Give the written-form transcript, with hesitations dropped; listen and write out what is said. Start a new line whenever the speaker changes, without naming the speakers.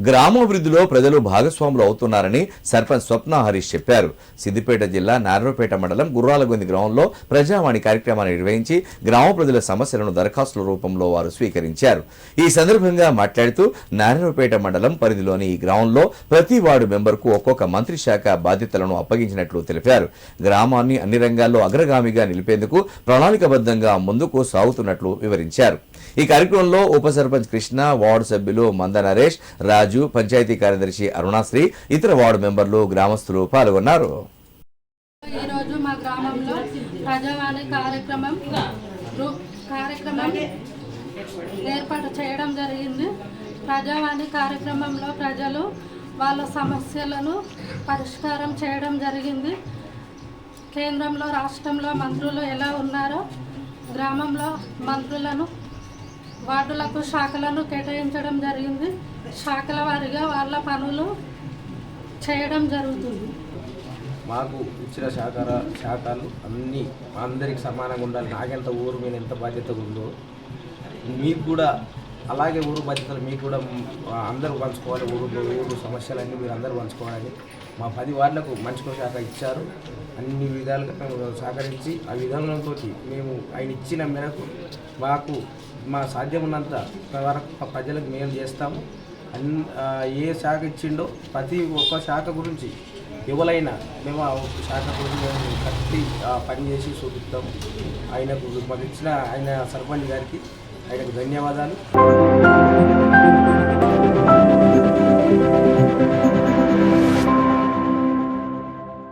గ్రామాభివృద్ధిలో ప్రజలు భాగస్వాములు అవుతున్నారని సర్పంచ్ స్వప్న హరీష్ చెప్పారు. సిద్దిపేట జిల్లా నారాయణపేట మండలం గుర్రాలగొంది గ్రామంలో ప్రజావాణి కార్యక్రమాన్ని నిర్వహించి గ్రామ ప్రజల సమస్యలను దరఖాస్తుల రూపంలో వారు స్వీకరించారు. ఈ సందర్భంగా మాట్లాడుతూ నారాయణపేట మండలం పరిధిలోని ఈ గ్రామంలో ప్రతి వార్డు మెంబర్కు ఒక్కొక్క మంత్రి శాఖ బాధ్యతలను అప్పగించినట్లు తెలిపారు. గ్రామాన్ని అన్ని రంగాల్లో అగ్రగామిగా నిలిపేందుకు ప్రణాళికబద్ధంగా ముందుకు సాగుతున్నట్లు వివరించారు. ఈ కార్యక్రమంలో ఉప సర్పంచ్ కృష్ణ, వార్డు సభ్యులు మంద నరేష్, రాజు, పంచాయతీ కార్యదర్శి అరుణాశ్రీ, ఇతర వార్డు మెంబర్లు, గ్రామస్తులు పాల్గొన్నారు.
ఈరోజు మా గ్రామంలో ప్రజావాణి కార్యక్రమం ఏర్పాటు చేయడం జరిగింది. ప్రజావాణి కార్యక్రమంలో ప్రజలు వాళ్ళ సమస్యలను పరిష్కారం చేయడం జరిగింది. కేంద్రంలో, రాష్ట్రంలో మంత్రులు ఎలా ఉన్నారో గ్రామంలో మంత్రులను, వార్డులకు శాఖలను కేటాయించడం జరిగింది. శాఖల వారీగా వాళ్ళ పనులు చేయడం జరుగుతుంది.
మాకు ఇచ్చిన శాఖలు అన్నీ అందరికి సమానంగా ఉండాలి. నాకెంత ఊరు మీద ఎంత బాధ్యత ఉందో మీకు కూడా అలాగే ఊరు బాధ్యతలు మీకు కూడా అందరూ పంచుకోవాలి. ఊరు సమస్యలన్నీ మీరు అందరూ పంచుకోవాలని మా 10 వార్డులకు మంచికో శాఖ ఇచ్చారు. అన్ని విధాలుగా మేము సహకరించి ఆ విధానంతో మేము ఆయన ఇచ్చిన మేరకు మాకు మా సాధ్యం ఉన్నంత వరకు ప్రజలకు మేలు చేస్తాము. ఏ శాఖ ఇచ్చిండో ప్రతి ఒక్క శాఖ గురించి ఎవరైనా మేము ఆ శాఖ గురించి మేము కట్టి పని చేసి చూపిస్తాము. ఆయనకు మాకు ఇచ్చిన ఆయన సర్పంచ్ గారికి ఆయనకు ధన్యవాదాలు.